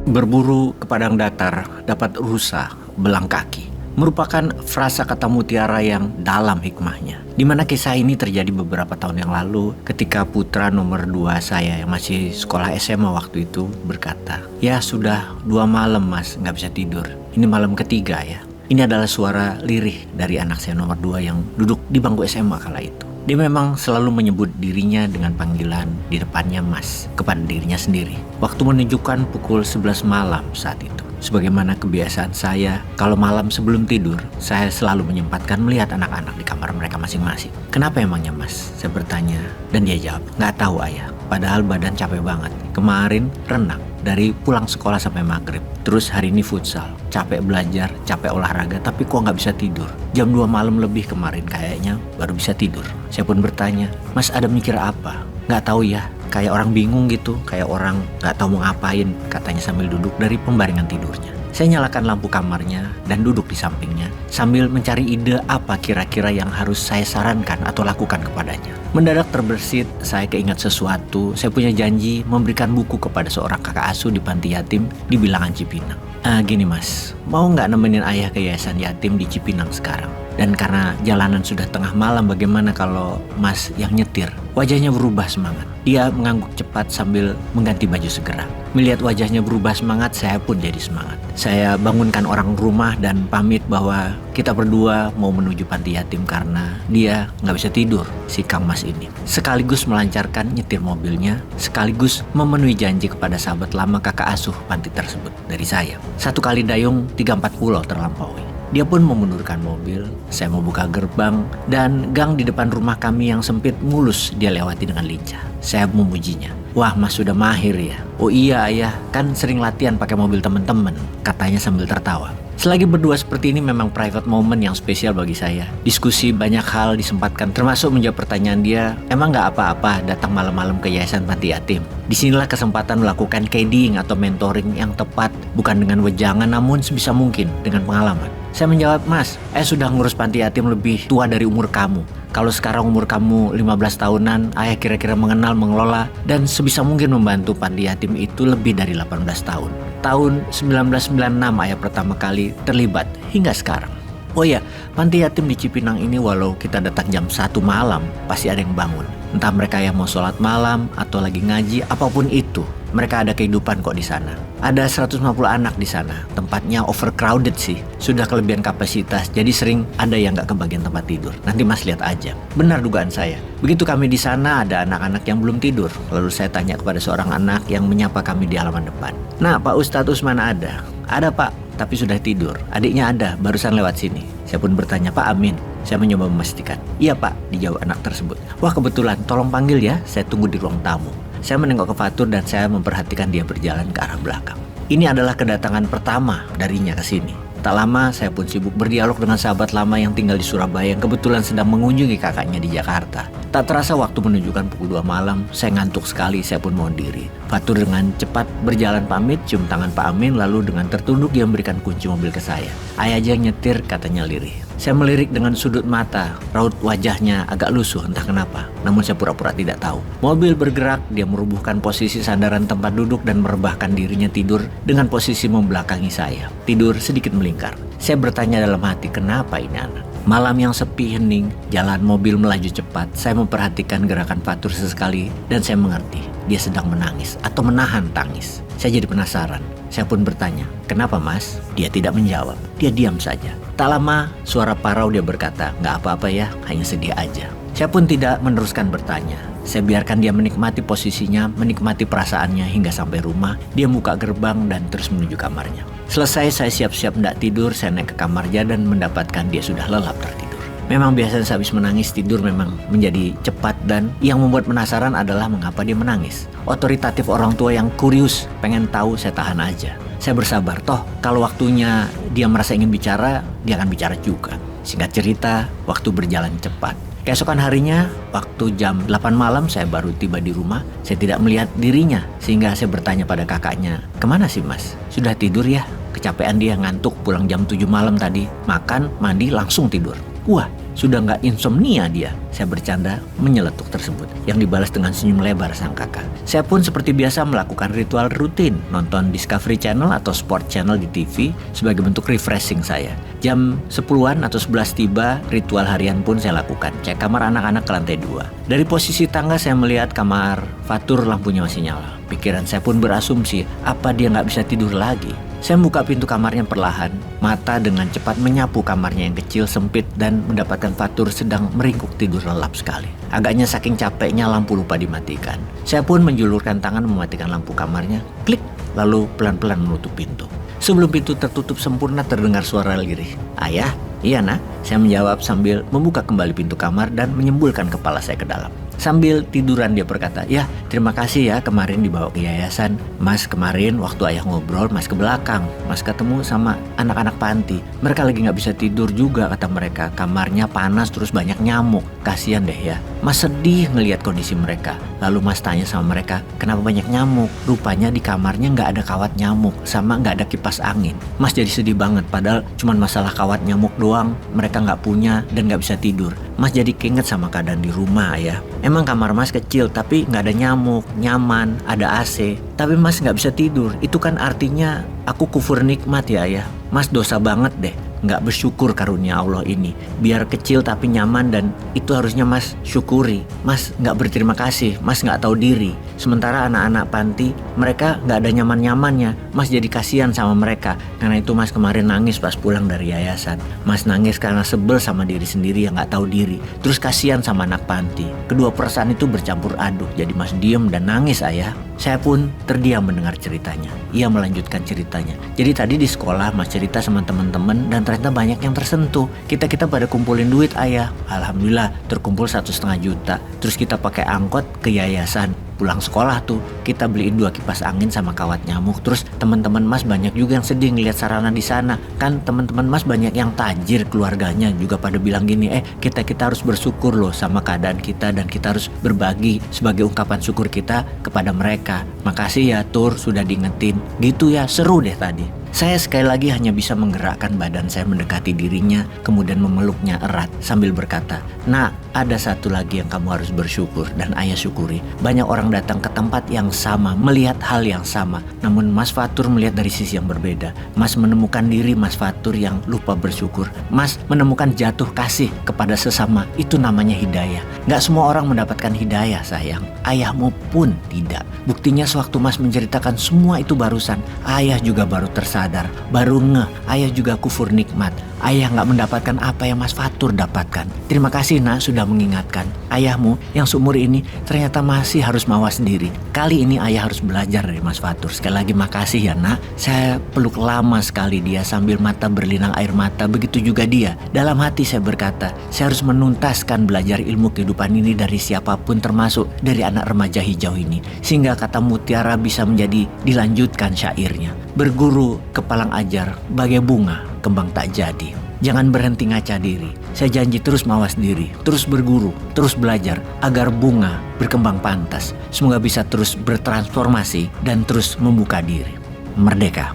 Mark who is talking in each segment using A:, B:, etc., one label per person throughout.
A: Berburu ke padang datar dapat rusa belang kaki merupakan frasa kata mutiara yang dalam hikmahnya. Di mana kisah ini terjadi beberapa tahun yang lalu ketika putra nomor 2 saya yang masih sekolah SMA waktu itu berkata, "Ya sudah 2 malam mas nggak bisa tidur. Ini malam ketiga ya." Ini adalah suara lirih dari anak saya nomor 2 yang duduk di bangku SMA kala itu. Dia memang selalu menyebut dirinya dengan panggilan di depannya mas kepada dirinya sendiri. Waktu menunjukkan pukul 11 malam saat itu. Sebagaimana kebiasaan saya, kalau malam sebelum tidur, saya selalu menyempatkan melihat anak-anak di kamar mereka masing-masing. "Kenapa emangnya mas?" saya bertanya. Dan dia jawab, "Nggak tahu ayah, padahal badan capek banget. Kemarin renang, dari pulang sekolah sampai maghrib. Terus hari ini futsal, capek belajar, capek olahraga, tapi kok nggak bisa tidur. Jam 2 malam lebih kemarin kayaknya baru bisa tidur." Saya pun bertanya, "Mas ada mikir apa?" "Nggak tahu ya, kayak orang bingung gitu, kayak orang nggak tahu mau ngapain," katanya sambil duduk dari pembaringan tidurnya. Saya nyalakan lampu kamarnya dan duduk di sampingnya sambil mencari ide apa kira-kira yang harus saya sarankan atau lakukan kepadanya. Mendadak terbersit, saya keingat sesuatu. Saya punya janji memberikan buku kepada seorang kakak asuh di panti yatim di Bilangan Cipinang. Gini mas, mau nggak nemenin ayah ke yayasan yatim di Cipinang sekarang? Dan karena jalanan sudah tengah malam, bagaimana kalau mas yang nyetir? Wajahnya berubah semangat. Dia mengangguk cepat sambil mengganti baju segera. Melihat wajahnya berubah semangat, saya pun jadi semangat. Saya bangunkan orang rumah dan pamit bahwa kita berdua mau menuju panti yatim karena dia nggak bisa tidur, si Kang Mas ini. Sekaligus melancarkan nyetir mobilnya, sekaligus memenuhi janji kepada sahabat lama kakak asuh panti tersebut dari saya. 1 kali dayung 3-4 pulau terlampaui. Dia pun memundurkan mobil, saya membuka gerbang, dan gang di depan rumah kami yang sempit mulus dia lewati dengan lincah. Saya memujinya. "Wah mas sudah mahir ya." "Oh iya ayah, kan sering latihan pakai mobil teman-teman," katanya sambil tertawa. Selagi berdua seperti ini memang private moment yang spesial bagi saya. Diskusi banyak hal disempatkan, termasuk menjawab pertanyaan dia, "Emang nggak apa-apa datang malam-malam ke yayasan panti yatim?" Disinilah kesempatan melakukan caddying atau mentoring yang tepat, bukan dengan wejangan namun sebisa mungkin dengan pengalaman. Saya menjawab, "Mas, ayah sudah ngurus panti yatim lebih tua dari umur kamu. Kalau sekarang umur kamu 15 tahunan, ayah kira-kira mengenal, mengelola, dan sebisa mungkin membantu panti yatim itu lebih dari 18 tahun. Tahun 1996 ayah pertama kali terlibat hingga sekarang. Oh ya, panti yatim di Cipinang ini walau kita datang jam 1 malam, pasti ada yang bangun. Entah mereka yang mau sholat malam atau lagi ngaji, apapun itu. Mereka ada kehidupan kok di sana. Ada 150 anak di sana. Tempatnya overcrowded sih. Sudah kelebihan kapasitas, jadi sering ada yang nggak kebagian tempat tidur. Nanti mas lihat aja." Benar dugaan saya. Begitu kami di sana, ada anak-anak yang belum tidur. Lalu saya tanya kepada seorang anak yang menyapa kami di halaman depan. "Nah, Pak Ustadz Usman ada?" "Ada pak, tapi sudah tidur. Adiknya ada, barusan lewat sini." Saya pun bertanya, "Pak Amin?" Saya mencoba memastikan. "Iya pak," dijawab anak tersebut. "Wah kebetulan, tolong panggil ya, saya tunggu di ruang tamu." Saya menengok ke Fatur dan saya memperhatikan dia berjalan ke arah belakang. Ini adalah kedatangan pertama darinya ke sini. Tak lama saya pun sibuk berdialog dengan sahabat lama yang tinggal di Surabaya yang kebetulan sedang mengunjungi kakaknya di Jakarta. Tak terasa waktu menunjukkan pukul 2 malam, saya ngantuk sekali, saya pun mohon diri. Fatur dengan cepat berjalan pamit, cium tangan Pak Amin, lalu dengan tertunduk dia memberikan kunci mobil ke saya. "Ayah aja yang nyetir," katanya lirih. Saya melirik dengan sudut mata, raut wajahnya agak lusuh entah kenapa, namun saya pura-pura tidak tahu. Mobil bergerak, dia merubuhkan posisi sandaran tempat duduk dan merebahkan dirinya tidur dengan posisi membelakangi saya. Tidur sedikit melingkar. Saya bertanya dalam hati, kenapa ini anak? Malam yang sepi hening, jalan mobil melaju cepat. Saya memperhatikan gerakan Fatur sesekali dan saya mengerti dia sedang menangis atau menahan tangis. Saya jadi penasaran. Saya pun bertanya, "Kenapa mas?" Dia tidak menjawab, dia diam saja. Tak lama suara parau dia berkata, "Nggak apa-apa ya, hanya sedih aja." Saya pun tidak meneruskan bertanya. Saya biarkan dia menikmati posisinya, menikmati perasaannya hingga sampai rumah. Dia buka gerbang dan terus menuju kamarnya. Selesai saya siap-siap hendak tidur, saya naik ke kamarnya dan mendapatkan dia sudah lelap tertidur. Memang biasanya sehabis menangis tidur memang menjadi cepat dan yang membuat penasaran adalah mengapa dia menangis. Otoritatif orang tua yang kurius, pengen tahu, saya tahan aja. Saya bersabar, toh kalau waktunya dia merasa ingin bicara, dia akan bicara juga. Singkat cerita, waktu berjalan cepat. Keesokan harinya, waktu jam 8 malam saya baru tiba di rumah. Saya tidak melihat dirinya, sehingga saya bertanya pada kakaknya, "Kemana sih mas? Sudah tidur ya?" Kecapean dia, ngantuk, pulang jam 7 malam tadi. Makan, mandi, langsung tidur. Wah, sudah nggak insomnia dia. Saya bercanda menyeletuk tersebut, yang dibalas dengan senyum lebar sang kakak. Saya pun seperti biasa melakukan ritual rutin, nonton Discovery Channel atau Sport Channel di TV sebagai bentuk refreshing saya. Jam 10-an atau 11 tiba, ritual harian pun saya lakukan. Cek kamar anak-anak ke lantai 2. Dari posisi tangga saya melihat kamar Fatur lampunya masih nyala. Pikiran saya pun berasumsi, apa dia nggak bisa tidur lagi? Saya membuka pintu kamarnya perlahan, mata dengan cepat menyapu kamarnya yang kecil, sempit, dan mendapatkan Fatur sedang meringkuk tidur lelap sekali. Agaknya saking capeknya lampu lupa dimatikan. Saya pun menjulurkan tangan mematikan lampu kamarnya, klik, lalu pelan-pelan menutup pintu. Sebelum pintu tertutup sempurna terdengar suara lirih. "Ayah?" "Iya, Nak," saya menjawab sambil membuka kembali pintu kamar dan menyembulkan kepala saya ke dalam. Sambil tiduran dia berkata, "Ya, terima kasih ya kemarin dibawa ke yayasan. Mas kemarin waktu ayah ngobrol, Mas ke belakang. Mas ketemu sama anak-anak panti. Mereka lagi gak bisa tidur juga kata mereka. Kamarnya panas terus banyak nyamuk. Kasian deh ya." Mas sedih ngelihat kondisi mereka. Lalu Mas tanya sama mereka, "Kenapa banyak nyamuk?" Rupanya di kamarnya gak ada kawat nyamuk, sama gak ada kipas angin. Mas jadi sedih banget, padahal cuma masalah kawat nyamuk doang. Mereka gak punya dan gak bisa tidur. Mas jadi keinget sama keadaan di rumah ya. Emang kamar Mas kecil tapi gak ada nyamuk, nyaman, ada AC. Tapi Mas gak bisa tidur. Itu kan artinya aku kufur nikmat ya ayah. Mas dosa banget deh gak bersyukur karunia Allah ini. Biar kecil tapi nyaman dan itu harusnya Mas syukuri. Mas gak berterima kasih, Mas gak tahu diri. Sementara anak-anak panti mereka gak ada nyaman-nyamannya. Mas jadi kasihan sama mereka. Karena itu Mas kemarin nangis pas pulang dari yayasan. Mas nangis karena sebel sama diri sendiri yang gak tahu diri. Terus kasihan sama anak panti. Kedua perasaan itu bercampur aduk. Jadi Mas diem dan nangis ayah. Saya pun terdiam mendengar ceritanya. Ia melanjutkan ceritanya. Jadi tadi di sekolah Mas cerita sama teman-teman dan ternyata banyak yang tersentuh. Kita pada kumpulin duit ayah. Alhamdulillah terkumpul 1,5 juta. Terus kita pakai angkot ke yayasan. Pulang sekolah tuh kita beliin 2 kipas angin sama kawat nyamuk. Terus teman-teman Mas banyak juga yang sedih ngeliat sarana di sana. Kan teman-teman Mas banyak yang tajir keluarganya juga pada bilang gini, kita harus bersyukur loh sama keadaan kita dan kita harus berbagi sebagai ungkapan syukur kita kepada mereka. Makasih ya Tur sudah diingetin. Gitu ya, seru deh tadi. Saya sekali lagi hanya bisa menggerakkan badan saya mendekati dirinya, kemudian memeluknya erat sambil berkata, "Nak, ada satu lagi yang kamu harus bersyukur dan ayah syukuri. Banyak orang datang ke tempat yang sama, melihat hal yang sama. Namun Mas Fatur melihat dari sisi yang berbeda. Mas menemukan diri Mas Fatur yang lupa bersyukur. Mas menemukan jatuh kasih kepada sesama. Itu namanya hidayah. Gak semua orang mendapatkan hidayah sayang. Ayahmu pun tidak. Buktinya sewaktu Mas menceritakan semua itu barusan, ayah juga baru tersadar, baru ngeh, ayah juga kufur nikmat. Ayah gak mendapatkan apa yang Mas Fatur dapatkan. Terima kasih nak sudah mengingatkan. Ayahmu yang seumur ini ternyata masih harus mawas diri. Kali ini ayah harus belajar dari Mas Fatur. Sekali lagi makasih ya nak. Saya peluk lama sekali dia sambil mata berlinang air mata. Begitu juga dia. Dalam hati saya berkata, saya harus menuntaskan belajar ilmu kehidupan ini dari siapapun, termasuk dari anak remaja hijau ini. Sehingga kata mutiara bisa menjadi dilanjutkan syairnya. Berguru kepalang ajar bagai bunga kembang tak jadi. Jangan berhenti ngaca diri. Saya janji terus mawas diri, terus berguru, terus belajar agar bunga berkembang pantas. Semoga bisa terus bertransformasi dan terus membuka diri. Merdeka.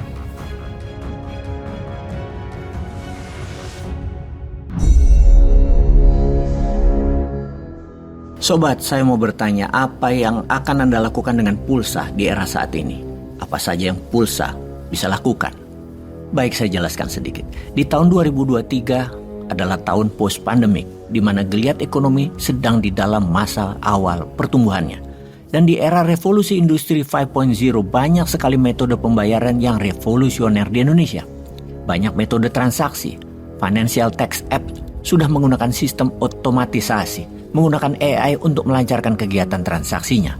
A: Sobat, saya mau bertanya, apa yang akan Anda lakukan dengan pulsa di era saat ini? Apa saja yang pulsa bisa lakukan? Baik, saya jelaskan sedikit. Di tahun 2023 adalah tahun post-pandemic, di mana geliat ekonomi sedang di dalam masa awal pertumbuhannya. Dan di era revolusi industri 5.0 banyak sekali metode pembayaran yang revolusioner di Indonesia. Banyak metode transaksi, financial tax app sudah menggunakan sistem otomatisasi, menggunakan AI untuk melancarkan kegiatan transaksinya.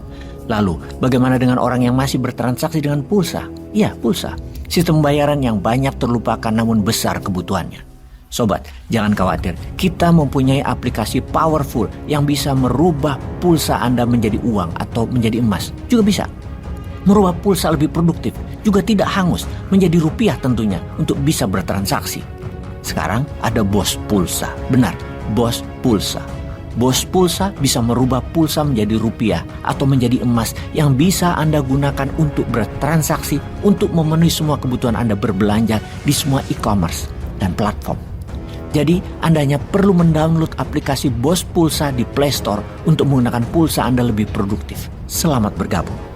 A: Lalu, bagaimana dengan orang yang masih bertransaksi dengan pulsa? Ya, pulsa. Sistem pembayaran yang banyak terlupakan namun besar kebutuhannya. Sobat, jangan khawatir. Kita mempunyai aplikasi powerful yang bisa merubah pulsa Anda menjadi uang atau menjadi emas. Juga bisa. Merubah pulsa lebih produktif. Juga tidak hangus menjadi rupiah tentunya untuk bisa bertransaksi. Sekarang ada BOS Pulsa. Benar, BOS Pulsa. BOS Pulsa bisa merubah pulsa menjadi rupiah atau menjadi emas yang bisa Anda gunakan untuk bertransaksi, untuk memenuhi semua kebutuhan Anda berbelanja di semua e-commerce dan platform. Jadi, Anda hanya perlu mendownload aplikasi BOS Pulsa di Play Store untuk menggunakan pulsa Anda lebih produktif. Selamat bergabung.